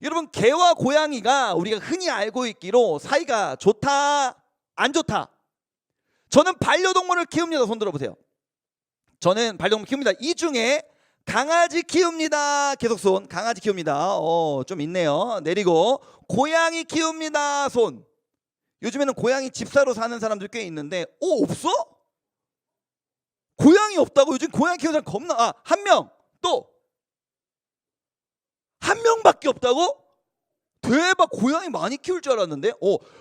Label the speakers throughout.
Speaker 1: 여러분, 개와 고양이가 우리가 흔히 알고 있기로 사이가 좋다, 안 좋다? 저는 반려동물을 키웁니다. 손 들어보세요. 저는 반려동물 키웁니다. 이 중에 강아지 키웁니다. 계속 손. 강아지 키웁니다. 좀 있네요. 내리고. 고양이 키웁니다. 손. 요즘에는 고양이 집사로 사는 사람들 꽤 있는데, 없어? 고양이 없다고? 요즘 고양이 키우는 사람 겁나. 한 명. 또 한 명밖에 없다고? 대박. 고양이 많이 키울 줄 알았는데.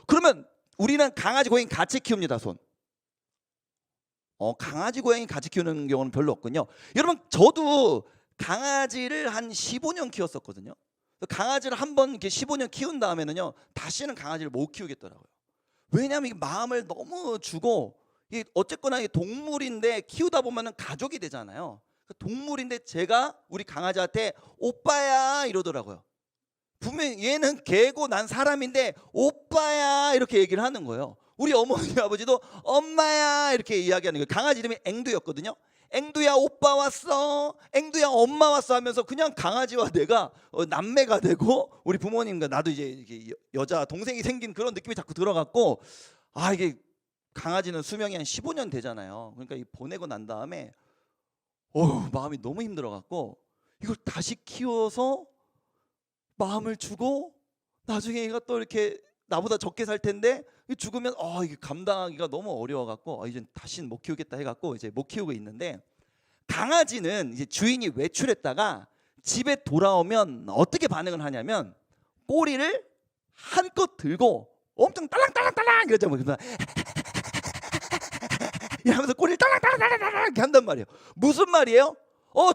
Speaker 1: 그러면 우리는 강아지 고양이 같이 키웁니다. 손. 강아지 고양이 같이 키우는 경우는 별로 없군요. 여러분, 저도 강아지를 한 15년 키웠었거든요. 강아지를 한번 이렇게 15년 키운 다음에는요, 다시는 강아지를 못 키우겠더라고요. 왜냐하면 이 마음을 너무 주고, 이게 어쨌거나 이게 동물인데 키우다 보면은 가족이 되잖아요. 동물인데 제가 우리 강아지한테 오빠야 이러더라고요. 분명히 얘는 개고 난 사람인데 오빠야 이렇게 얘기를 하는 거예요. 우리 어머니 아버지도 엄마야 이렇게 이야기하는 거예요. 강아지 이름이 앵두였거든요. 앵두야 오빠 왔어, 앵두야 엄마 왔어 하면서 그냥 강아지와 내가 남매가 되고, 우리 부모님과 나도 이제 이렇게 여자 동생이 생긴 그런 느낌이 자꾸 들어갔고, 이게 강아지는 수명이 한 15년 되잖아요. 그러니까 이 보내고 난 다음에 마음이 너무 힘들어갖고, 이걸 다시 키워서 마음을 주고 나중에 얘가 또 이렇게 나보다 적게 살 텐데 죽으면 이게 감당하기가 너무 어려워갖고 이제 다시는 못 키우겠다 해갖고 이제 못 키우고 있는데, 강아지는 이제 주인이 외출했다가 집에 돌아오면 어떻게 반응을 하냐면 꼬리를 한껏 들고 엄청 딸랑딸랑딸랑 이러잖아요. 하면서 꼬리를 딸랑딸랑딸랑 이렇게 한단 말이에요. 무슨 말이에요?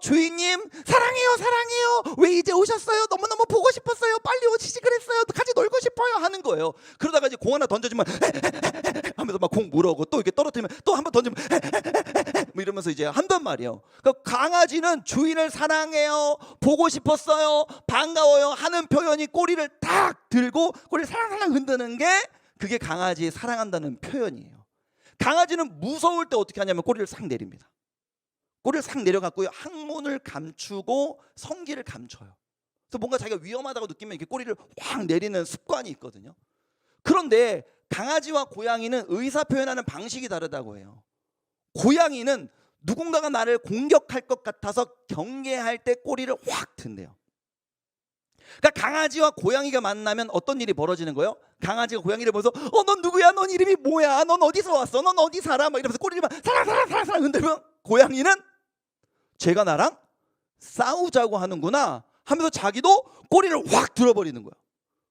Speaker 1: 주인님 사랑해요 사랑해요, 왜 이제 오셨어요, 너무너무 보고 싶었어요, 빨리 오시지 그랬어요, 같이 놀고 싶어요 하는 거예요. 그러다가 이제 공 하나 던져주면 하면서 막 공 물어오고, 또 이렇게 떨어뜨리면 또 한 번 던지면 뭐 이러면서 이제 한단 말이에요. 그러니까 강아지는 주인을 사랑해요, 보고 싶었어요, 반가워요 하는 표현이 꼬리를 딱 들고 꼬리를 살랑살랑 흔드는 게, 그게 강아지 사랑한다는 표현이에요. 강아지는 무서울 때 어떻게 하냐면 꼬리를 싹 내립니다. 꼬리를 싹 내려갖고요, 항문을 감추고 성기를 감춰요. 그래서 뭔가 자기가 위험하다고 느끼면 이렇게 꼬리를 확 내리는 습관이 있거든요. 그런데 강아지와 고양이는 의사 표현하는 방식이 다르다고 해요. 고양이는 누군가가 나를 공격할 것 같아서 경계할 때 꼬리를 확 든대요. 그러니까 강아지와 고양이가 만나면 어떤 일이 벌어지는 거예요? 강아지가 고양이를 보면서 넌 누구야? 넌 이름이 뭐야? 넌 어디서 왔어? 넌 어디 살아? 막 이러면서 꼬리를 막 사랑사랑사랑 흔들면, 고양이는 쟤가 나랑 싸우자고 하는구나 하면서 자기도 꼬리를 확 들어버리는 거야.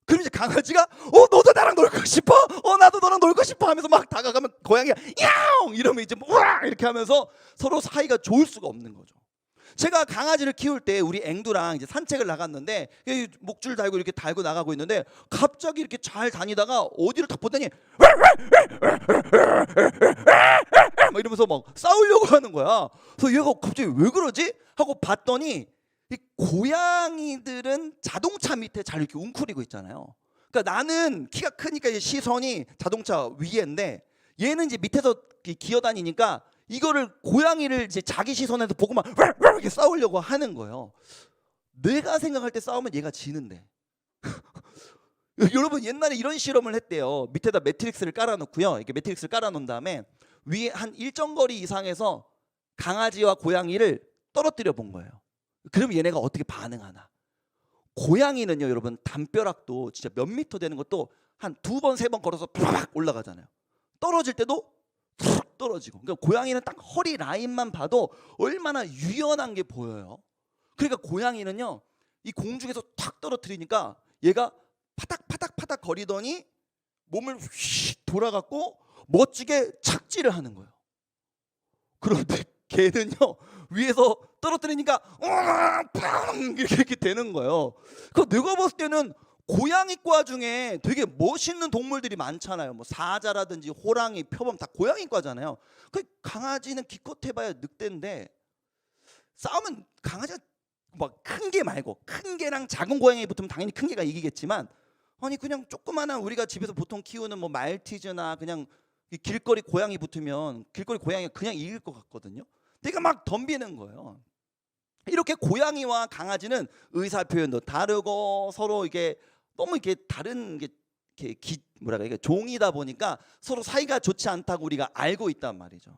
Speaker 1: 그럼 이제 강아지가 너도 나랑 놀고 싶어? 나도 너랑 놀고 싶어 하면서 막 다가가면 고양이가 야옹 이러면 이제 우와 이렇게 하면서 서로 사이가 좋을 수가 없는 거죠. 제가 강아지를 키울 때 우리 앵두랑 이제 산책을 나갔는데, 목줄 달고 이렇게 달고 나가고 있는데 갑자기 이렇게 잘 다니다가 어디를 딱 보더니 막 이러면서 막 싸우려고 하는 거야. 그래서 얘가 갑자기 왜 그러지? 하고 봤더니 이 고양이들은 자동차 밑에 잘 이렇게 웅크리고 있잖아요. 그러니까 나는 키가 크니까 이제 시선이 자동차 위에인데, 얘는 이제 밑에서 기어다니니까 이거를 고양이를 이제 자기 시선에서 보고 막 이렇게 싸우려고 하는 거예요. 내가 생각할 때 싸우면 얘가 지는데. 여러분, 옛날에 이런 실험을 했대요. 밑에다 매트릭스를 깔아놓고요. 이렇게 매트릭스를 깔아놓은 다음에 위에 한 일정 거리 이상에서 강아지와 고양이를 떨어뜨려 본 거예요. 그럼 얘네가 어떻게 반응하나? 고양이는요, 여러분, 담벼락도 진짜 몇 미터 되는 것도 한 2번, 3번 걸어서 팍 올라가잖아요. 떨어질 때도 툭 떨어지고. 그러니까 고양이는 딱 허리 라인만 봐도 얼마나 유연한 게 보여요. 그러니까 고양이는요, 이 공중에서 탁 떨어뜨리니까 얘가 파닥파닥파닥 거리더니 몸을 휙 돌아갖고 멋지게 착지를 하는 거예요. 그런데 걔는요, 위에서 떨어뜨리니까 이렇게 되는 거예요. 그 내가 봤을 때는 고양이과 중에 되게 멋있는 동물들이 많잖아요. 뭐 사자라든지 호랑이, 표범 다 고양이과잖아요. 그 강아지는 기껏해봐야 늑대인데, 싸우면 강아지가 막 큰 개 말고, 큰 개랑 작은 고양이 붙으면 당연히 큰 개가 이기겠지만, 아니 그냥 조그마한 우리가 집에서 보통 키우는 뭐 말티즈나 그냥 길거리 고양이 붙으면 길거리 고양이가 그냥 이길 것 같거든요. 내가 막 덤비는 거예요. 이렇게 고양이와 강아지는 의사 표현도 다르고 서로 이게 너무 이렇게 다른 게 이렇게 뭐랄까 이게 종이다 보니까 서로 사이가 좋지 않다고 우리가 알고 있단 말이죠.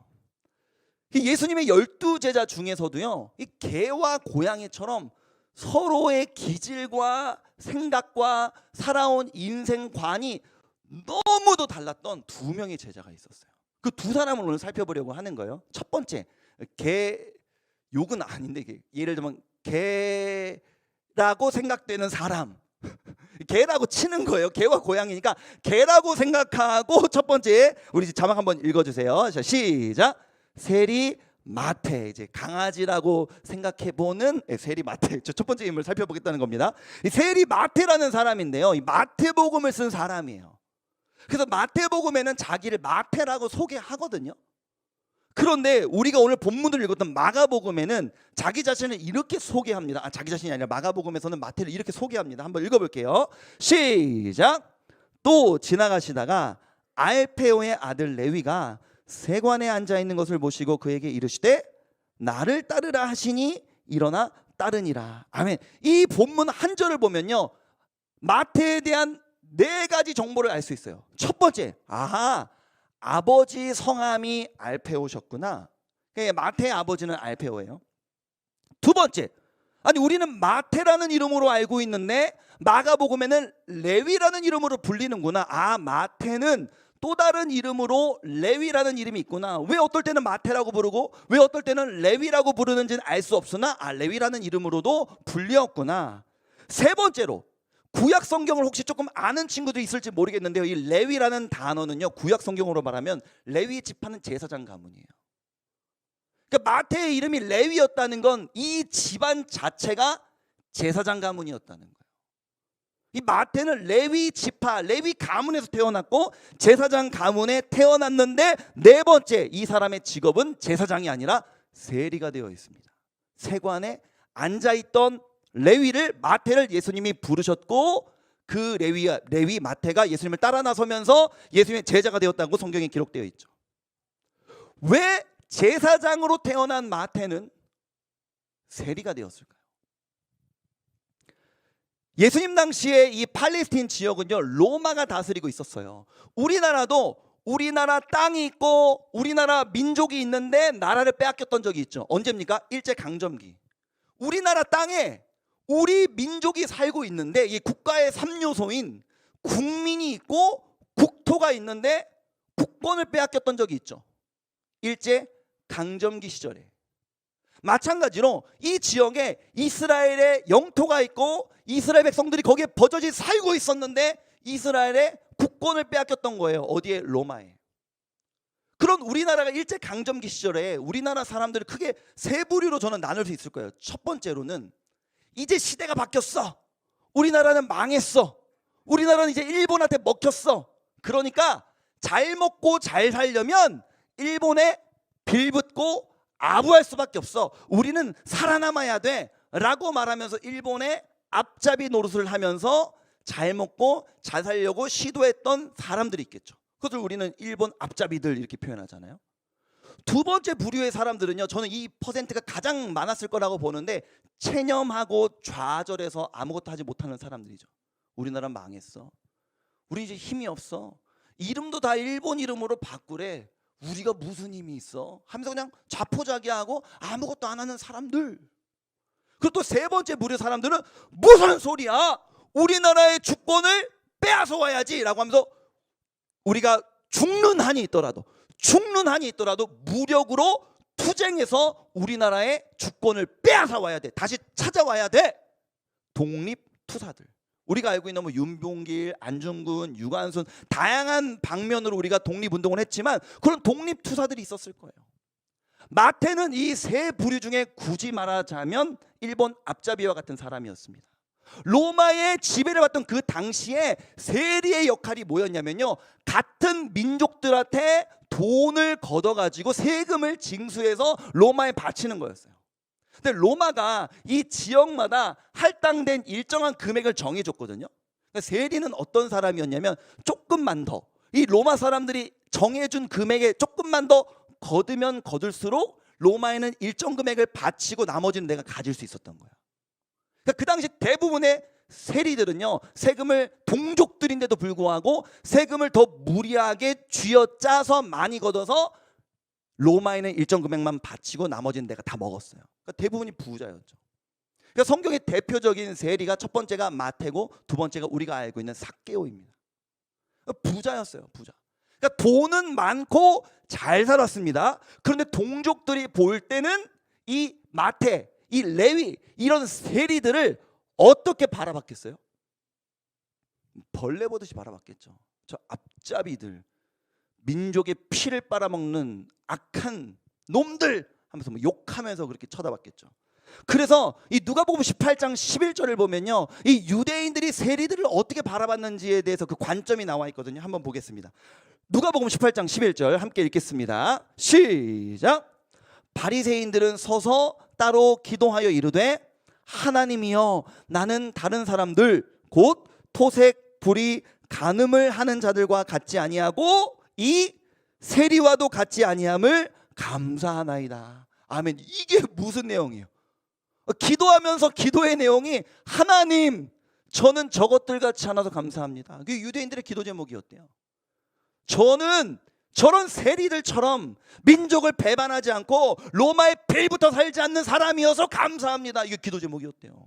Speaker 1: 예수님의 12제자 중에서도요, 이 개와 고양이처럼 서로의 기질과 생각과 살아온 인생관이 너무도 달랐던 두 명의 제자가 있었어요. 그 두 사람을 오늘 살펴보려고 하는 거예요. 첫 번째, 욕은 아닌데 예를 들면 개라고 생각되는 사람, 개라고 치는 거예요. 개와 고양이니까 개라고 생각하고, 첫 번째 우리 자막 한번 읽어주세요. 자, 시작. 세리 마태, 이제 강아지라고 생각해 보는 세리 마태. 첫 번째 인물 살펴보겠다는 겁니다. 이 세리 마태라는 사람인데요, 이 마태복음을 쓴 사람이에요. 그래서 마태복음에는 자기를 마태라고 소개하거든요. 그런데 우리가 오늘 본문을 읽었던 마가복음에는 자기 자신을 이렇게 소개합니다. 자기 자신이 아니라 마가복음에서는 마태를 이렇게 소개합니다. 한번 읽어볼게요. 시작. 또 지나가시다가 알페오의 아들 레위가 세관에 앉아 있는 것을 보시고 그에게 이르시되 나를 따르라 하시니 일어나 따르니라. 아멘. 이 본문 한 절을 보면요, 마태에 대한 네 가지 정보를 알 수 있어요. 첫 번째, 아버지 성함이 알페오셨구나. 마태의 아버지는 알페오예요. 두 번째, 우리는 마태라는 이름으로 알고 있는데 마가복음에는 레위라는 이름으로 불리는구나. 마태는 또 다른 이름으로 레위라는 이름이 있구나. 왜 어떨 때는 마태라고 부르고 왜 어떨 때는 레위라고 부르는지는 알 수 없으나 레위라는 이름으로도 불렸구나. 세 번째로, 구약 성경을 혹시 조금 아는 친구도 있을지 모르겠는데요, 이 레위라는 단어는요, 구약 성경으로 말하면 레위 지파는 제사장 가문이에요. 그러니까 마태의 이름이 레위였다는 건 이 집안 자체가 제사장 가문이었다는 거예요. 이 마태는 레위 지파, 레위 가문에서 태어났고 제사장 가문에 태어났는데, 네 번째, 이 사람의 직업은 제사장이 아니라 세리가 되어 있습니다. 세관에 앉아있던 레위를, 마태를 예수님이 부르셨고 그 레위 마태가 예수님을 따라 나서면서 예수님의 제자가 되었다고 성경에 기록되어 있죠. 왜 제사장으로 태어난 마태는 세리가 되었을까요? 예수님 당시에 이 팔레스틴 지역은요, 로마가 다스리고 있었어요. 우리나라도 우리나라 땅이 있고 우리나라 민족이 있는데 나라를 빼앗겼던 적이 있죠. 언제입니까? 일제강점기. 우리나라 땅에 우리 민족이 살고 있는데 이 국가의 3요소인 국민이 있고 국토가 있는데 국권을 빼앗겼던 적이 있죠. 일제강점기 시절에. 마찬가지로 이 지역에 이스라엘의 영토가 있고 이스라엘 백성들이 거기에 버젓이 살고 있었는데 이스라엘의 국권을 빼앗겼던 거예요. 어디에? 로마에. 그런 우리나라가 일제강점기 시절에 우리나라 사람들을 크게 세 부류로 저는 나눌 수 있을 거예요. 첫 번째로는 이제 시대가 바뀌었어. 우리나라는 망했어. 우리나라는 이제 일본한테 먹혔어. 그러니까 잘 먹고 잘 살려면 일본에 빌붙고 아부할 수밖에 없어. 우리는 살아남아야 돼 라고 말하면서 일본의 앞잡이 노릇을 하면서 잘 먹고 잘 살려고 시도했던 사람들이 있겠죠. 그것을 우리는 일본 앞잡이들 이렇게 표현하잖아요. 두 번째 부류의 사람들은요, 저는 이 퍼센트가 가장 많았을 거라고 보는데 체념하고 좌절해서 아무것도 하지 못하는 사람들이죠. 우리나라 망했어. 우리 이제 힘이 없어. 이름도 다 일본 이름으로 바꾸래. 우리가 무슨 힘이 있어? 하면서 그냥 자포자기하고 아무것도 안 하는 사람들. 그리고 또 세 번째 부류 사람들은 무슨 소리야? 우리나라의 주권을 빼앗아 와야지 라고 하면서 우리가 죽는 한이 있더라도 무력으로 투쟁해서 우리나라의 주권을 빼앗아 와야 돼. 다시 찾아와야 돼. 독립투사들. 우리가 알고 있는 윤봉길, 안중근, 유관순 다양한 방면으로 우리가 독립운동을 했지만 그런 독립투사들이 있었을 거예요. 마태는 이 세 부류 중에 굳이 말하자면 일본 앞잡이와 같은 사람이었습니다. 로마의 지배를 받던 그 당시에 세리의 역할이 뭐였냐면요, 같은 민족들한테 돈을 걷어가지고 세금을 징수해서 로마에 바치는 거였어요. 근데 로마가 이 지역마다 할당된 일정한 금액을 정해줬거든요. 그러니까 세리는 어떤 사람이었냐면 조금만 더, 이 로마 사람들이 정해준 금액에 조금만 더 거두면 거둘수록 로마에는 일정 금액을 바치고 나머지는 내가 가질 수 있었던 거야. 그러니까 그 당시 대부분의 세리들은요, 세금을 동족들인데도 불구하고 세금을 더 무리하게 쥐어짜서 많이 걷어서 로마에는 일정 금액만 바치고 나머지는 내가 다 먹었어요. 그러니까 대부분이 부자였죠. 그러니까 성경의 대표적인 세리가 첫 번째가 마태고 두 번째가 우리가 알고 있는 삭개오입니다. 부자였어요, 부자. 그러니까 돈은 많고 잘 살았습니다. 그런데 동족들이 볼 때는 이 마태, 이 레위, 이런 세리들을 어떻게 바라봤겠어요? 벌레 보듯이 바라봤겠죠. 저 앞잡이들, 민족의 피를 빨아먹는 악한 놈들 하면서 뭐 욕하면서 그렇게 쳐다봤겠죠. 그래서 이 누가복음 18장 11절을 보면요, 이 유대인들이 세리들을 어떻게 바라봤는지에 대해서 그 관점이 나와 있거든요. 한번 보겠습니다. 누가복음 18장 11절 함께 읽겠습니다. 시작. 바리새인들은 서서 따로 기도하여 이르되 하나님이여, 나는 다른 사람들 곧 토색, 불의, 간음을 하는 자들과 같지 아니하고 이 세리와도 같지 아니함을 감사하나이다. 아멘. 이게 무슨 내용이에요? 기도하면서 기도의 내용이 하나님, 저는 저것들 같지 않아서 감사합니다. 그게 유대인들의 기도 제목이었대요. 저는 저런 세리들처럼 민족을 배반하지 않고 로마의 빌부터 살지 않는 사람이어서 감사합니다. 이게 기도 제목이었대요.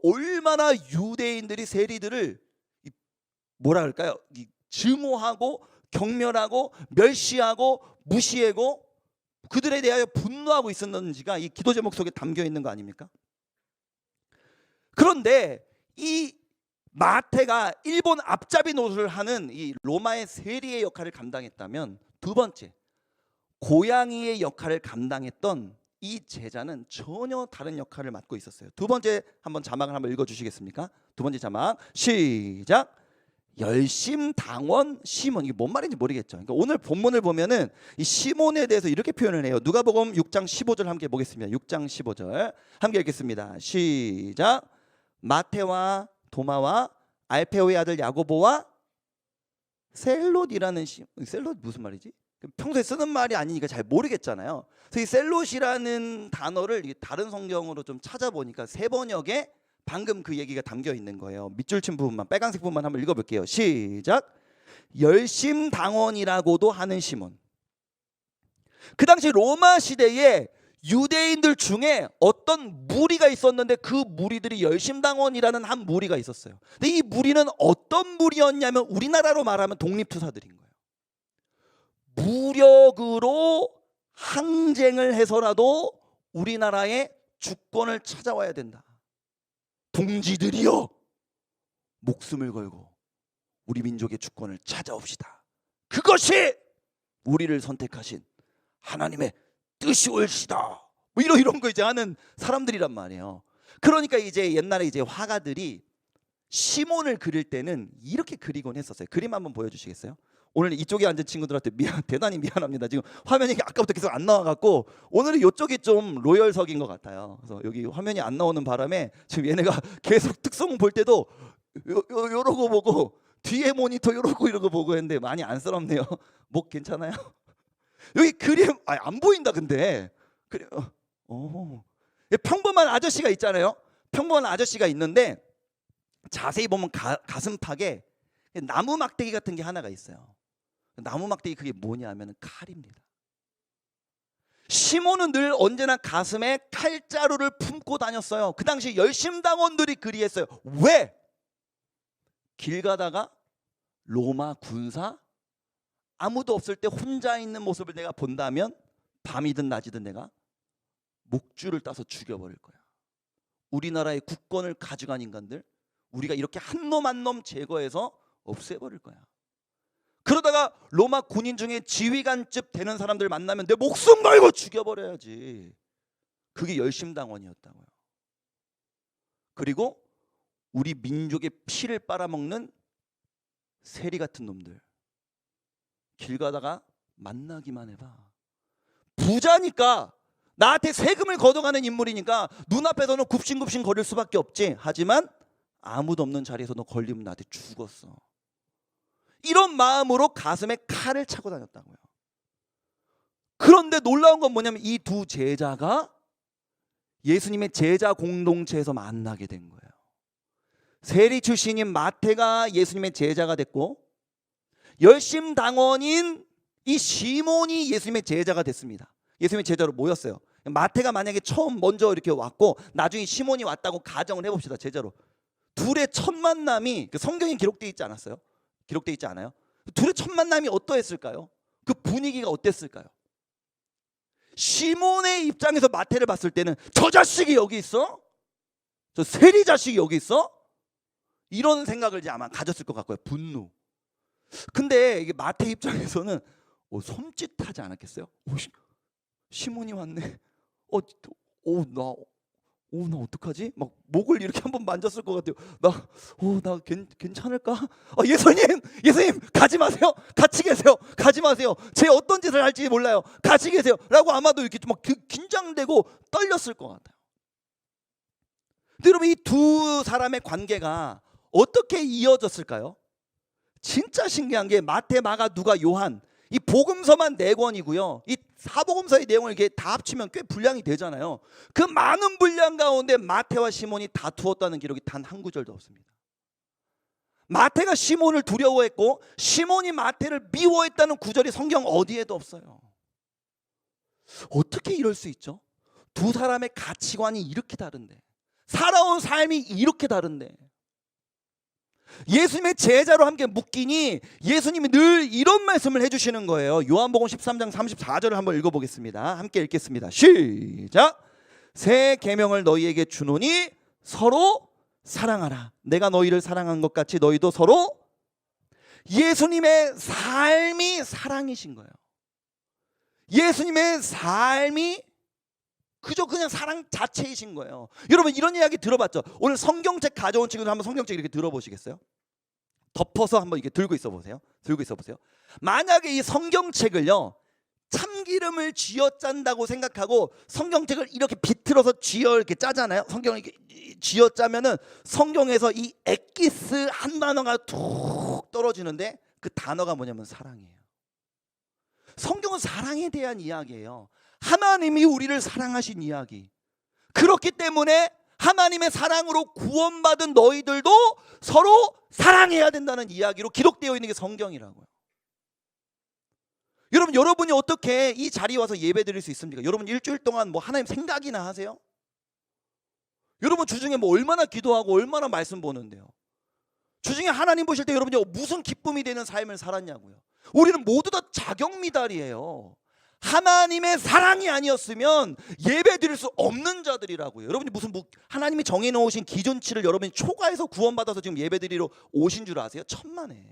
Speaker 1: 얼마나 유대인들이 세리들을 뭐라 할까요? 증오하고 경멸하고 멸시하고 무시하고 그들에 대하여 분노하고 있었는지가 이 기도 제목 속에 담겨 있는 거 아닙니까? 그런데 이 마태가 일본 앞잡이 노릇을 하는 이 로마의 세리의 역할을 감당했다면, 두 번째 고양이의 역할을 감당했던 이 제자는 전혀 다른 역할을 맡고 있었어요. 두 번째 한번 자막을 한번 읽어주시겠습니까? 두 번째 자막 시작. 열심당원 시몬. 이게 뭔 말인지 모르겠죠. 그러니까 오늘 본문을 보면은 이 시몬에 대해서 이렇게 표현을 해요. 누가복음 6장 15절 함께 보겠습니다. 6장 15절 함께 읽겠습니다. 시작. 마태와 도마와 알페오의 아들 야고보와 셀롯이라는 셀롯 무슨 말이지? 평소에 쓰는 말이 아니니까 잘 모르겠잖아요. 그래서 이 셀롯이라는 단어를 다른 성경으로 좀 찾아보니까 세 번역에 방금 그 얘기가 담겨 있는 거예요. 밑줄 친 부분만, 빨간색 부분만 한번 읽어볼게요. 시작. 열심당원이라고도 하는 시몬. 그 당시 로마 시대에 유대인들 중에 어떤 무리가 있었는데 그 무리들이 열심당원이라는 한 무리가 있었어요. 근데 이 무리는 어떤 무리였냐면 우리나라로 말하면 독립투사들인 거예요. 무력으로 항쟁을 해서라도 우리나라의 주권을 찾아와야 된다. 동지들이여, 목숨을 걸고 우리 민족의 주권을 찾아옵시다. 그것이 우리를 선택하신 하나님의 뜻이 옳시다. 뭐 이런 거 이제 하는 사람들이란 말이에요. 그러니까 이제 옛날에 이제 화가들이 시몬을 그릴 때는 이렇게 그리곤 했었어요. 그림 한번 보여주시겠어요? 오늘 이쪽에 앉은 친구들한테 대단히 미안합니다. 지금 화면이 아까부터 계속 안 나와갖고 오늘은 이쪽이 좀 로열석인 것 같아요. 그래서 여기 화면이 안 나오는 바람에 지금 얘네가 계속 특성 볼 때도 요러고 보고 뒤에 모니터 요러고 보고 했는데 많이 안쓰럽네요. 목 괜찮아요? 여기 그림 안 보인다. 근데 그래, 평범한 아저씨가 있잖아요. 평범한 아저씨가 있는데 자세히 보면 가슴팍에 나무 막대기 같은 게 하나가 있어요. 나무 막대기 그게 뭐냐면 칼입니다. 시몬은 늘 언제나 가슴에 칼자루를 품고 다녔어요. 그 당시 열심당원들이 그리했어요. 왜? 길 가다가 로마 군사 아무도 없을 때 혼자 있는 모습을 내가 본다면 밤이든 낮이든 내가 목줄을 따서 죽여버릴 거야. 우리나라의 국권을 가져간 인간들 우리가 이렇게 한 놈 한 놈 제거해서 없애버릴 거야. 그러다가 로마 군인 중에 지휘관급 되는 사람들 만나면 내 목숨 걸고 죽여버려야지. 그게 열심당원이었다고요. 그리고 우리 민족의 피를 빨아먹는 세리 같은 놈들 길 가다가 만나기만 해봐. 부자니까 나한테 세금을 걷어가는 인물이니까 눈앞에서는 굽신굽신 거릴 수밖에 없지. 하지만 아무도 없는 자리에서 너 걸리면 나한테 죽었어. 이런 마음으로 가슴에 칼을 차고 다녔다고요. 그런데 놀라운 건 뭐냐면 이 두 제자가 예수님의 제자 공동체에서 만나게 된 거예요. 세리 출신인 마태가 예수님의 제자가 됐고 열심당원인 이 시몬이 예수님의 제자가 됐습니다. 예수님의 제자로 모였어요. 마태가 만약에 처음 먼저 이렇게 왔고 나중에 시몬이 왔다고 가정을 해봅시다. 제자로. 둘의 첫 만남이 성경에 기록되어 있지 않았어요? 기록되어 있지 않아요? 둘의 첫 만남이 어떠했을까요? 그 분위기가 어땠을까요? 시몬의 입장에서 마태를 봤을 때는 저 자식이 여기 있어? 저 세리 자식이 여기 있어? 이런 생각을 이제 아마 가졌을 것 같고요. 분노. 근데 이게 마태 입장에서는 섬찟하지 않았겠어요? 시몬이 왔네. 나 어떡하지? 막 목을 이렇게 한번 만졌을 것 같아요. 나 괜찮을까? 예수님 가지 마세요. 같이 계세요. 가지 마세요. 제 어떤 짓을 할지 몰라요. 같이 계세요.라고 아마도 이렇게 막 긴장되고 떨렸을 것 같아요. 근데 여러분 이 두 사람의 관계가 어떻게 이어졌을까요? 진짜 신기한 게 마태, 마가, 누가, 요한 이 복음서만 4권이고요. 이 사복음서의 내용을 이렇게 다 합치면 꽤 분량이 되잖아요. 그 많은 분량 가운데 마태와 시몬이 다투었다는 기록이 단 한 구절도 없습니다. 마태가 시몬을 두려워했고 시몬이 마태를 미워했다는 구절이 성경 어디에도 없어요. 어떻게 이럴 수 있죠? 두 사람의 가치관이 이렇게 다른데, 살아온 삶이 이렇게 다른데, 예수님의 제자로 함께 묶이니 예수님이 늘 이런 말씀을 해주시는 거예요. 요한복음 13장 34절을 한번 읽어보겠습니다. 함께 읽겠습니다. 시작. 새 계명을 너희에게 주노니 서로 사랑하라. 내가 너희를 사랑한 것 같이 너희도 서로. 예수님의 삶이 사랑이신 거예요. 예수님의 삶이 그냥 사랑 자체이신 거예요. 여러분 이런 이야기 들어봤죠? 오늘 성경책 가져온 친구들 한번 성경책 이렇게 들어보시겠어요? 덮어서 한번 이렇게 들고 있어 보세요. 만약에 이 성경책을요 참기름을 쥐어짠다고 생각하고 성경책을 이렇게 비틀어서 이렇게 짜잖아요. 성경을 이렇게 쥐어짜면은 성경에서 이 엑기스 한 단어가 툭 떨어지는데 그 단어가 뭐냐면 사랑이에요. 성경은 사랑에 대한 이야기예요. 하나님이 우리를 사랑하신 이야기. 그렇기 때문에 하나님의 사랑으로 구원받은 너희들도 서로 사랑해야 된다는 이야기로 기록되어 있는 게 성경이라고요. 여러분이 어떻게 이 자리에 와서 예배 드릴 수 있습니까? 여러분 일주일 동안 하나님 생각이나 하세요? 여러분 주중에 얼마나 기도하고 얼마나 말씀 보는데요? 주중에 하나님 보실 때 여러분이 무슨 기쁨이 되는 삶을 살았냐고요? 우리는 모두 다 자격미달이에요. 하나님의 사랑이 아니었으면 예배 드릴 수 없는 자들이라고요. 여러분이 하나님이 정해놓으신 기준치를 여러분이 초과해서 구원받아서 지금 예배 드리러 오신 줄 아세요? 천만에.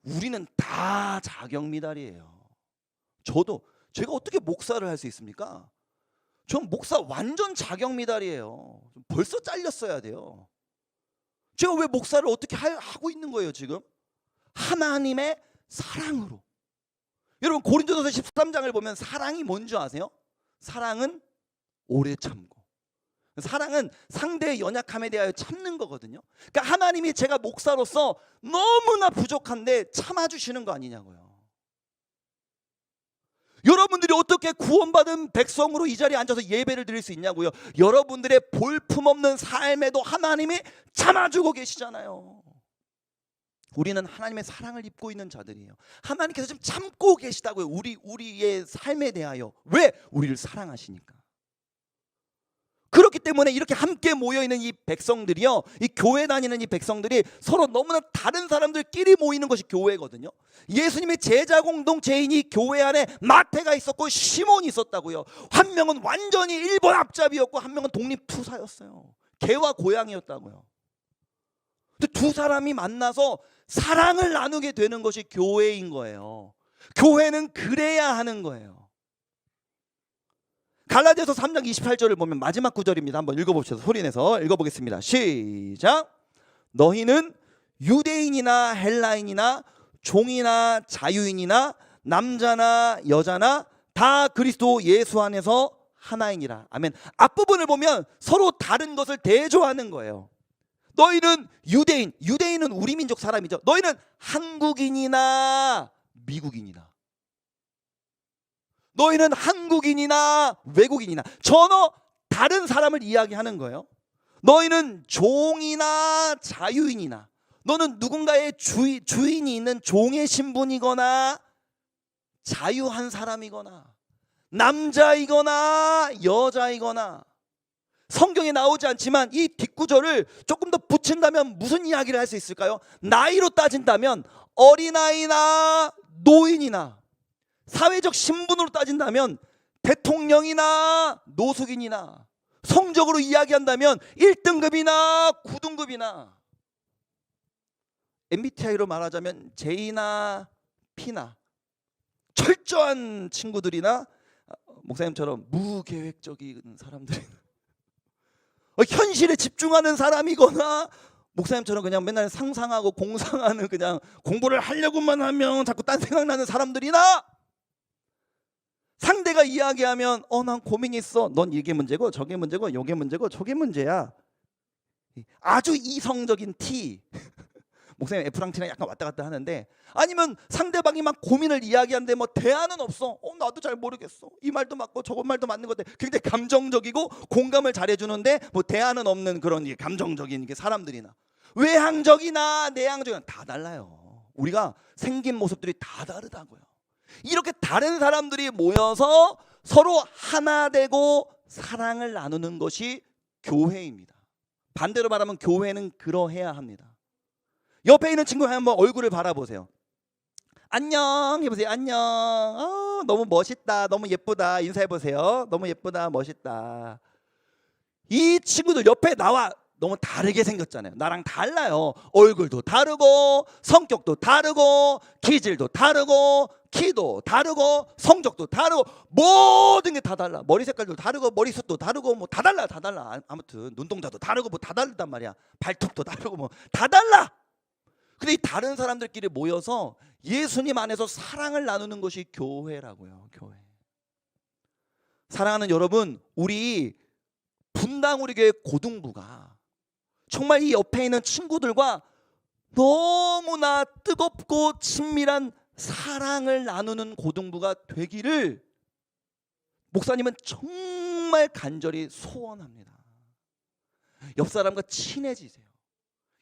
Speaker 1: 우리는 다 자격미달이에요. 제가 어떻게 목사를 할 수 있습니까? 전 목사 완전 자격미달이에요. 벌써 잘렸어야 돼요. 제가 왜 목사를 어떻게 하고 있는 거예요 지금? 하나님의 사랑으로. 여러분 고린도전서 13장을 보면 사랑이 뭔지 아세요? 사랑은 오래 참고, 사랑은 상대의 연약함에 대하여 참는 거거든요. 그러니까 하나님이 제가 목사로서 너무나 부족한데 참아주시는 거 아니냐고요. 여러분들이 어떻게 구원받은 백성으로 이 자리에 앉아서 예배를 드릴 수 있냐고요. 여러분들의 볼품없는 삶에도 하나님이 참아주고 계시잖아요. 우리는 하나님의 사랑을 입고 있는 자들이에요. 하나님께서 좀 참고 계시다고요. 우리의 삶에 대하여. 왜? 우리를 사랑하시니까. 그렇기 때문에 이렇게 함께 모여있는 이 백성들이요, 이 교회 다니는 이 백성들이 서로 너무나 다른 사람들끼리 모이는 것이 교회거든요. 예수님의 제자 공동체인 이 교회 안에 마태가 있었고 시몬이 있었다고요. 한 명은 완전히 일본 앞잡이였고 한 명은 독립투사였어요. 개와 고양이였다고요. 근데 두 사람이 만나서 사랑을 나누게 되는 것이 교회인 거예요. 교회는 그래야 하는 거예요. 갈라디아서 3장 28절을 보면 마지막 구절입니다. 한번 읽어봅시다. 소리내서 읽어보겠습니다. 시작. 너희는 유대인이나 헬라인이나 종이나 자유인이나 남자나 여자나 다 그리스도 예수 안에서 하나이니라. 아멘. 앞부분을 보면 서로 다른 것을 대조하는 거예요. 너희는 유대인은 우리 민족 사람이죠. 너희는 한국인이나 미국인이나 너희는 한국인이나 외국인이나 전혀 다른 사람을 이야기하는 거예요. 너희는 종이나 자유인이나, 너는 누군가의 주인이 있는 종의 신분이거나 자유한 사람이거나 남자이거나 여자이거나, 성경에 나오지 않지만 이 뒷구절을 조금 더 붙인다면 무슨 이야기를 할 수 있을까요? 나이로 따진다면 어린아이나 노인이나, 사회적 신분으로 따진다면 대통령이나 노숙인이나, 성적으로 이야기한다면 1등급이나 9등급이나, MBTI로 말하자면 J나 P나, 철저한 친구들이나 목사님처럼 무계획적인 사람들이, 현실에 집중하는 사람이거나 목사님처럼 그냥 맨날 상상하고 공상하는, 그냥 공부를 하려고만 하면 자꾸 딴 생각나는 사람들이나, 상대가 이야기하면 난 고민이 있어, 넌 이게 문제고 저게 문제고 요게 문제고 저게 문제야, 아주 이성적인 T. 목사님 F랑 T랑 약간 왔다 갔다 하는데, 아니면 상대방이 막 고민을 이야기하는데 뭐 대안은 없어. 나도 잘 모르겠어. 이 말도 맞고 저건 말도 맞는 건데, 굉장히 감정적이고 공감을 잘해주는데 뭐 대안은 없는 그런 감정적인 사람들이나, 외향적이나 내향적이나 다 달라요. 우리가 생긴 모습들이 다 다르다고요. 이렇게 다른 사람들이 모여서 서로 하나 되고 사랑을 나누는 것이 교회입니다. 반대로 말하면 교회는 그러해야 합니다. 옆에 있는 친구 한번 얼굴을 바라보세요. 안녕 해보세요. 안녕. 너무 멋있다, 너무 예쁘다 인사해보세요. 너무 예쁘다, 멋있다. 이 친구들 옆에 나와 너무 다르게 생겼잖아요. 나랑 달라요. 얼굴도 다르고 성격도 다르고 기질도 다르고 키도 다르고 성적도 다르고 모든 게 다 달라. 머리 색깔도 다르고 머리숱도 다르고 뭐 다 달라, 다 달라. 아무튼 눈동자도 다르고 뭐 다 다르단 말이야. 발톱도 다르고 뭐 다 달라. 근데 이 다른 사람들끼리 모여서 예수님 안에서 사랑을 나누는 것이 교회라고요. 교회. 사랑하는 여러분, 우리 분당 우리 교회 고등부가 정말 이 옆에 있는 친구들과 너무나 뜨겁고 친밀한 사랑을 나누는 고등부가 되기를 목사님은 정말 간절히 소원합니다. 옆 사람과 친해지세요.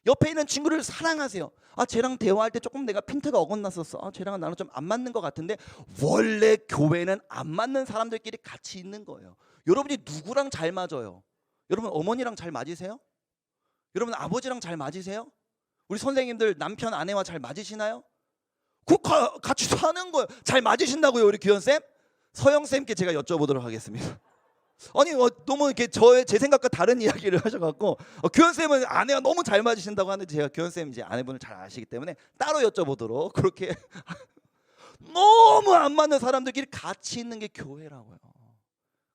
Speaker 1: 옆에 있는 친구를 사랑하세요. 쟤랑 대화할 때 조금 내가 핀트가 어긋났었어. 쟤랑은 나는 좀 안 맞는 것 같은데, 원래 교회는 안 맞는 사람들끼리 같이 있는 거예요. 여러분이 누구랑 잘 맞아요? 여러분 어머니랑 잘 맞으세요? 여러분 아버지랑 잘 맞으세요? 우리 선생님들 남편 아내와 잘 맞으시나요? 같이 사는 거예요. 잘 맞으신다고요, 우리 규현쌤? 서영쌤께 제가 여쭤보도록 하겠습니다. 아니 너무 이렇게 제 생각과 다른 이야기를 하셔갖고, 규현쌤은 아내가 너무 잘 맞으신다고 하는데, 제가 규현쌤 이제 아내분을 잘 아시기 때문에 따로 여쭤보도록, 그렇게 너무 안 맞는 사람들끼리 같이 있는 게 교회라고요.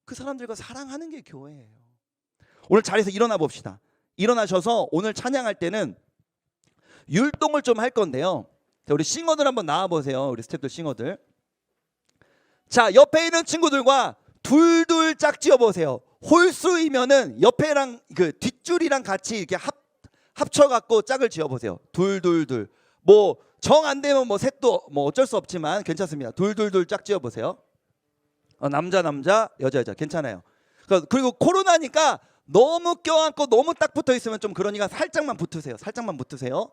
Speaker 1: 그 사람들과 사랑하는 게 교회예요. 오늘 자리에서 일어나 봅시다. 일어나셔서 오늘 찬양할 때는 율동을 좀 할 건데요. 자, 우리 싱어들 한번 나와보세요. 우리 스태프들 싱어들. 자, 옆에 있는 친구들과 둘둘 짝지어 보세요. 홀수이면은 옆에랑 그 뒷줄이랑 같이 이렇게 합쳐갖고 짝을 지어보세요. 둘둘둘. 뭐 정 안 되면 뭐 셋도 뭐 어쩔 수 없지만 괜찮습니다. 둘둘둘 짝 지어보세요. 남자 여자 괜찮아요. 그리고 코로나니까 너무 껴안고 너무 딱 붙어 있으면 좀 그러니까 살짝만 붙으세요. 살짝만 붙으세요.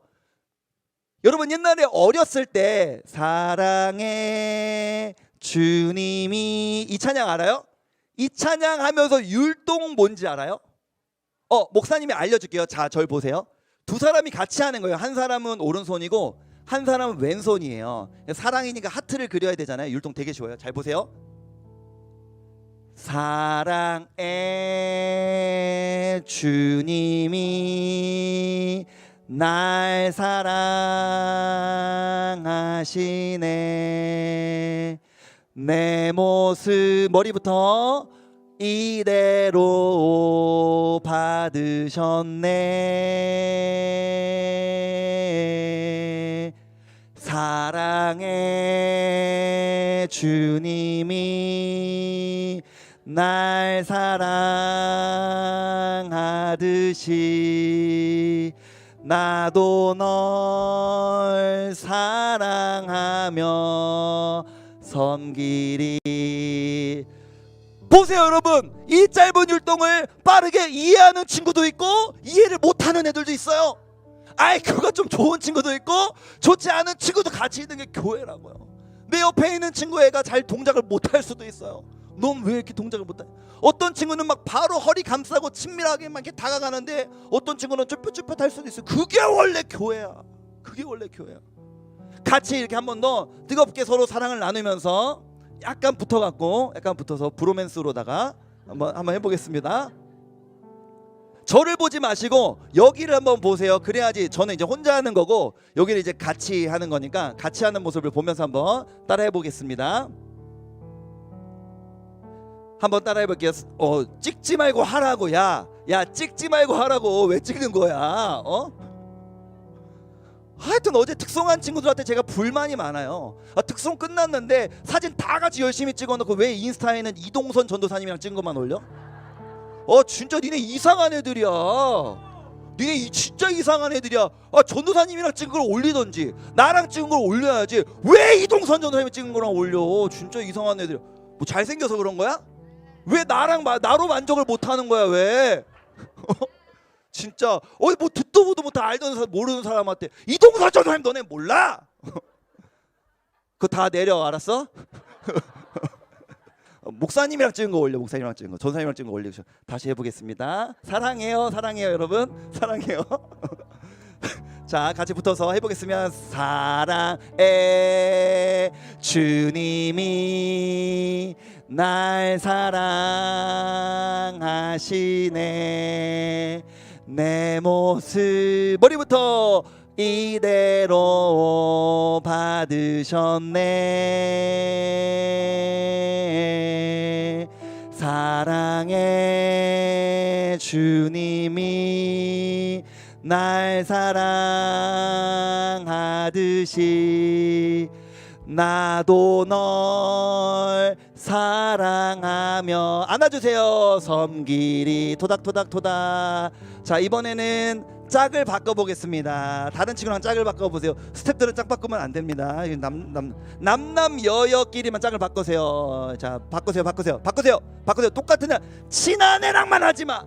Speaker 1: 여러분 옛날에 어렸을 때 사랑해 주님이, 이 찬양 알아요? 이 찬양 하면서 율동 뭔지 알아요? 목사님이 알려줄게요. 자, 절 보세요. 두 사람이 같이 하는 거예요. 한 사람은 오른손이고 한 사람은 왼손이에요. 사랑이니까 하트를 그려야 되잖아요. 율동 되게 쉬워요. 잘 보세요. 사랑해 주님이 날 사랑하시네. 내 모습, 머리부터 이대로 받으셨네. 사랑해 주님이 날 사랑하듯이 나도 널 사랑하며 섬기리. 보세요 여러분, 이 짧은 율동을 빠르게 이해하는 친구도 있고 이해를 못하는 애들도 있어요. 아이 그거 좀 좋은 친구도 있고 좋지 않은 친구도 같이 있는 게 교회라고요. 내 옆에 있는 친구 애가 잘 동작을 못할 수도 있어요. 넌 왜 이렇게 동작을 못해? 어떤 친구는 막 바로 허리 감싸고 친밀하게 막 이렇게 다가가는데 어떤 친구는 쭈뼛쭈뼛 할 수도 있어요. 그게 원래 교회야. 그게 원래 교회야. 같이 이렇게 한 번 더 뜨겁게 서로 사랑을 나누면서 약간 붙어갖고 약간 붙어서 브로맨스로다가 한번 해보겠습니다. 저를 보지 마시고 여기를 한번 보세요. 그래야지 저는 이제 혼자 하는 거고 여기를 이제 같이 하는 거니까 같이 하는 모습을 보면서 한번 따라해 보겠습니다. 한번 따라해 볼게요. 찍지 말고 하라고. 야 찍지 말고 하라고. 왜 찍는 거야? 하여튼 어제 특송한 친구들한테 제가 불만이 많아요. 특송 끝났는데 사진 다 같이 열심히 찍어놓고 왜 인스타에는 이동선 전도사님이랑 찍은 것만 올려? 진짜 니네 이상한 애들이야. 니네 진짜 이상한 애들이야. 전도사님이랑 찍은 걸 올리던지 나랑 찍은 걸 올려야지. 왜 이동선 전도사님이 찍은 거랑 올려? 진짜 이상한 애들이야. 뭐 잘생겨서 그런 거야? 왜 나로 만족을 못하는 거야 왜? 진짜 뭐 듣도 보도 못해 알던 사람 모르는 사람한테 이동선 전도사님 너네 몰라? 그거 다 내려 알았어? 목사님이랑 찍은 거 올려. 목사님이랑 찍은 거 전사님이랑 찍은 거 올리고. 다시 해보겠습니다. 사랑해요 사랑해요 여러분 사랑해요. 자 같이 붙어서 해보겠습니다. 사랑해 주님이 날 사랑하시네. 내 모습 머리부터 이대로 받으셨네. 사랑해 주님이 날 사랑하듯이 나도 널 사랑하며 안아주세요. 섬기리. 토닥토닥토닥. 자 이번에는 짝을 바꿔보겠습니다. 다른 친구랑 짝을 바꿔보세요. 스텝들은 짝 바꾸면 안 됩니다. 남남여여끼리만 짝을 바꾸세요. 자 바꾸세요. 똑같은 애. 친한 애랑만 하지마.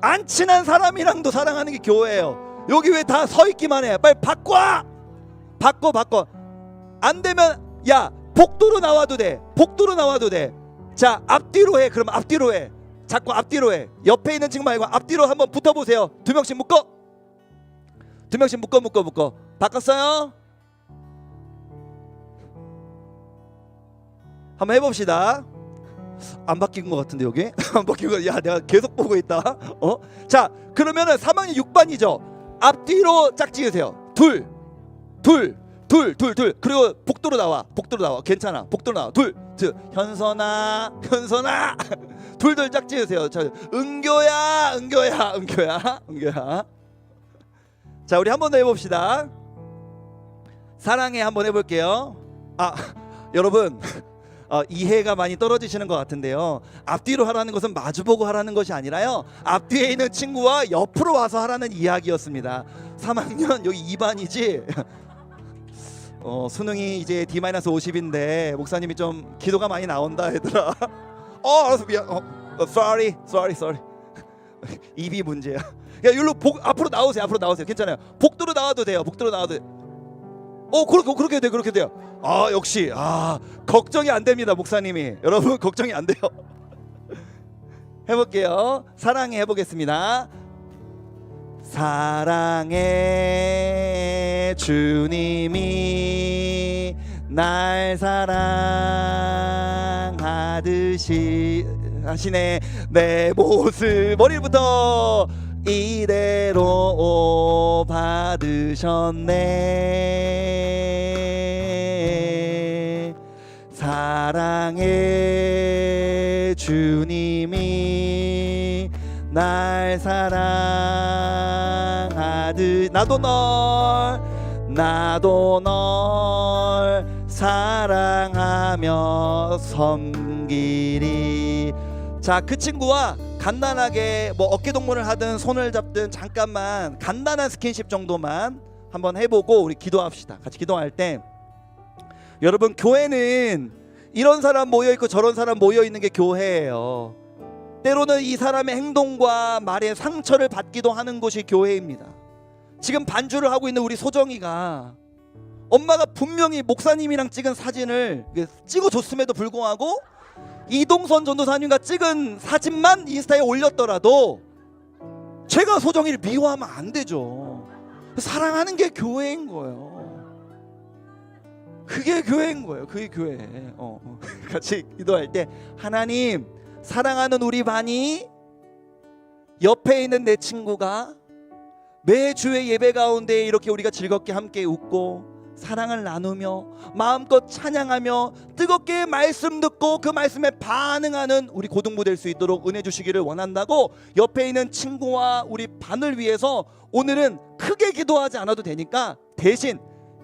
Speaker 1: 안 친한 사람이랑도 사랑하는 게 교회예요. 여기 왜 다 서있기만 해. 빨리 바꿔. 안 되면 야 복도로 나와도 돼. 자 앞뒤로 해. 그럼 앞뒤로 해. 자꾸 앞뒤로 해. 옆에 있는 친구 말고 앞뒤로 한번 붙어보세요. 두 명씩 묶어. 바꿨어요? 한번 해봅시다. 안 바뀐 것 같은데 여기? 안 바뀐 거. 야 내가 계속 보고 있다. 자 그러면은 3학년 6반이죠. 앞뒤로 짝 지으세요. 둘. 그리고 복도로 나와. 괜찮아. 복도로 나와. 둘. 현선아. 둘 짝 지으세요. 자, 은교야. 자, 우리 한 번 더 해봅시다. 사랑해 한번 해볼게요. 여러분 이해가 많이 떨어지시는 것 같은데요. 앞뒤로 하라는 것은 마주보고 하라는 것이 아니라요. 앞뒤에 있는 친구와 옆으로 와서 하라는 이야기였습니다. 3학년 여기 2반이지. 수능이 이제 D-50인데 목사님이 좀 기도가 많이 나온다 얘들아. 알았어 미안. sorry. 입이 문제야. 야 여기로 앞으로 나오세요. 괜찮아요. 복도로 나와도 돼요. 그렇게 돼요. 역시 걱정이 안 됩니다. 목사님이. 여러분 걱정이 안 돼요. 해볼게요. 사랑해 해보겠습니다. 사랑해 주님이 날 사랑하듯이 하시네. 내 모습 머리부터 이대로 받으셨네. 사랑해 주님이 날 사랑하듯 나도 널 사랑하며 섬기리. 자, 그 친구와 간단하게 뭐 어깨 동무를 하든 손을 잡든 잠깐만 간단한 스킨십 정도만 한번 해보고 우리 기도합시다. 같이 기도할 때 여러분, 교회는 이런 사람 모여있고 저런 사람 모여있는 게 교회예요. 때로는 이 사람의 행동과 말에 상처를 받기도 하는 곳이 교회입니다. 지금 반주를 하고 있는 우리 소정이가 엄마가 분명히 목사님이랑 찍은 사진을 찍어줬음에도 불구하고 이동선 전도사님과 찍은 사진만 인스타에 올렸더라도 제가 소정이를 미워하면 안 되죠. 사랑하는 게 교회인 거예요. 그게 교회인 거예요. 그게 교회. 같이 기도할 때, 하나님, 사랑하는 우리 반이 옆에 있는 내 친구가 매주의 예배 가운데 이렇게 우리가 즐겁게 함께 웃고 사랑을 나누며 마음껏 찬양하며 뜨겁게 말씀 듣고 그 말씀에 반응하는 우리 고등부 될 수 있도록 은혜 주시기를 원한다고 옆에 있는 친구와 우리 반을 위해서 오늘은 크게 기도하지 않아도 되니까 대신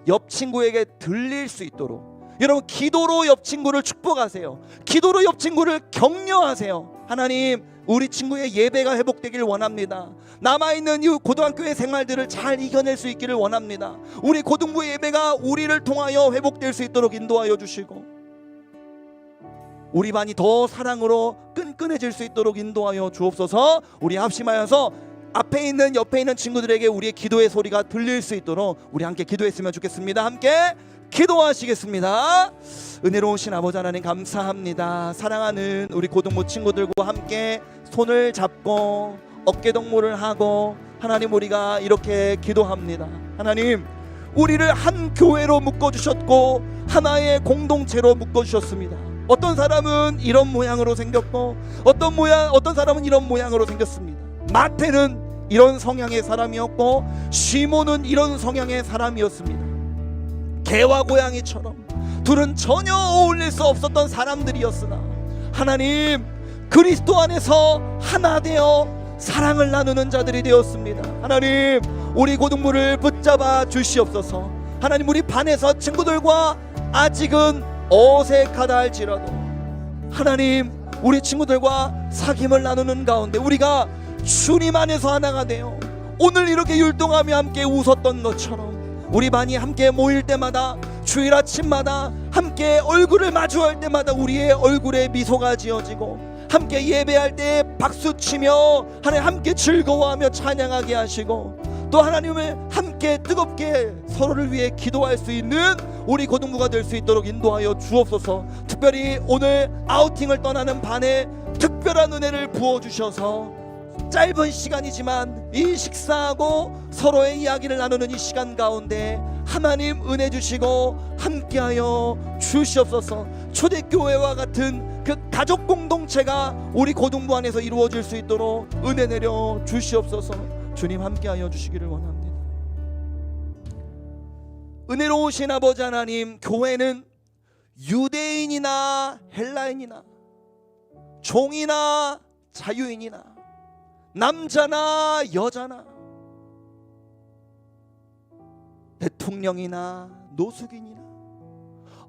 Speaker 1: 옆 친구에게 들릴 수 있도록, 여러분, 기도로 옆 친구를 축복하세요. 기도로 옆 친구를 격려하세요. 하나님, 우리 친구의 예배가 회복되길 원합니다. 남아있는 이 고등학교의 생활들을 잘 이겨낼 수 있기를 원합니다. 우리 고등부의 예배가 우리를 통하여 회복될 수 있도록 인도하여 주시고 우리 반이 더 사랑으로 끈끈해질 수 있도록 인도하여 주옵소서. 우리 합심하여서 앞에 있는 옆에 있는 친구들에게 우리의 기도의 소리가 들릴 수 있도록 우리 함께 기도했으면 좋겠습니다. 함께 기도하시겠습니다. 은혜로우신 아버지 하나님, 감사합니다. 사랑하는 우리 고등부 친구들과 함께 손을 잡고 어깨동무를 하고 하나님, 우리가 이렇게 기도합니다. 하나님, 우리를 한 교회로 묶어주셨고 하나의 공동체로 묶어주셨습니다. 어떤 사람은 이런 모양으로 생겼고 어떤 사람은 이런 모양으로 생겼습니다. 마태는 이런 성향의 사람이었고 시몬은 이런 성향의 사람이었습니다. 개와 고양이처럼 둘은 전혀 어울릴 수 없었던 사람들이었으나 하나님, 그리스도 안에서 하나 되어 사랑을 나누는 자들이 되었습니다. 하나님, 우리 고등부를 붙잡아 주시옵소서. 하나님, 우리 반에서 친구들과 아직은 어색하다 할지라도 하나님, 우리 친구들과 사귐을 나누는 가운데 우리가 주님 안에서 하나가 되어 오늘 이렇게 율동하며 함께 웃었던 것처럼 우리 반이 함께 모일 때마다, 주일 아침마다 함께 얼굴을 마주할 때마다 우리의 얼굴에 미소가 지어지고 함께 예배할 때 박수치며 하나님 함께 즐거워하며 찬양하게 하시고 또 하나님을 함께 뜨겁게 서로를 위해 기도할 수 있는 우리 고등부가 될 수 있도록 인도하여 주옵소서. 특별히 오늘 아우팅을 떠나는 반에 특별한 은혜를 부어주셔서 짧은 시간이지만 이 식사하고 서로의 이야기를 나누는 이 시간 가운데 하나님 은혜 주시고 함께하여 주시옵소서. 초대교회와 같은 그 가족 공동체가 우리 고등부 안에서 이루어질 수 있도록 은혜 내려 주시옵소서. 주님, 함께하여 주시기를 원합니다. 은혜로우신 아버지 하나님, 교회는 유대인이나 헬라인이나 종이나 자유인이나 남자나 여자나 대통령이나 노숙인이나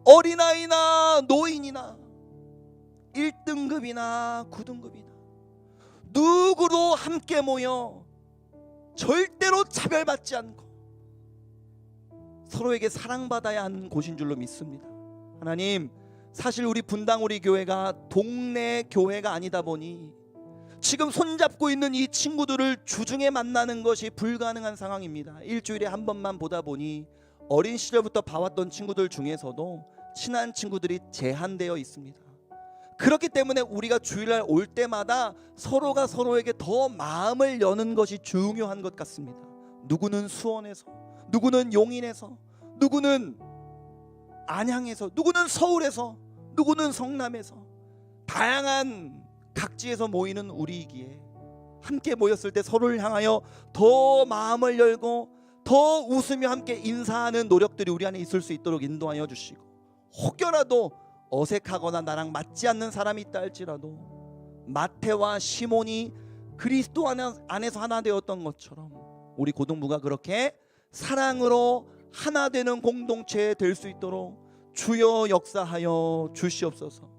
Speaker 1: 어린아이나 노인이나 1등급이나 9등급이나 누구도 함께 모여 절대로 차별받지 않고 서로에게 사랑받아야 하는 곳인 줄로 믿습니다. 하나님, 사실 우리 분당 우리 교회가 동네 교회가 아니다 보니 지금 손잡고 있는 이 친구들을 주중에 만나는 것이 불가능한 상황입니다. 일주일에 한 번만 보다 보니 어린 시절부터 봐왔던 친구들 중에서도 친한 친구들이 제한되어 있습니다. 그렇기 때문에 우리가 주일날 올 때마다 서로가 서로에게 더 마음을 여는 것이 중요한 것 같습니다. 누구는 수원에서, 누구는 용인에서, 누구는 안양에서, 누구는 서울에서, 누구는 성남에서 다양한 각지에서 모이는 우리이기에 함께 모였을 때 서로를 향하여 더 마음을 열고 더 웃으며 함께 인사하는 노력들이 우리 안에 있을 수 있도록 인도하여 주시고, 혹여라도 어색하거나 나랑 맞지 않는 사람이 있다 할지라도 마태와 시몬이 그리스도 안에서 하나 되었던 것처럼 우리 고등부가 그렇게 사랑으로 하나 되는 공동체 될 수 있도록 주여 역사하여 주시옵소서.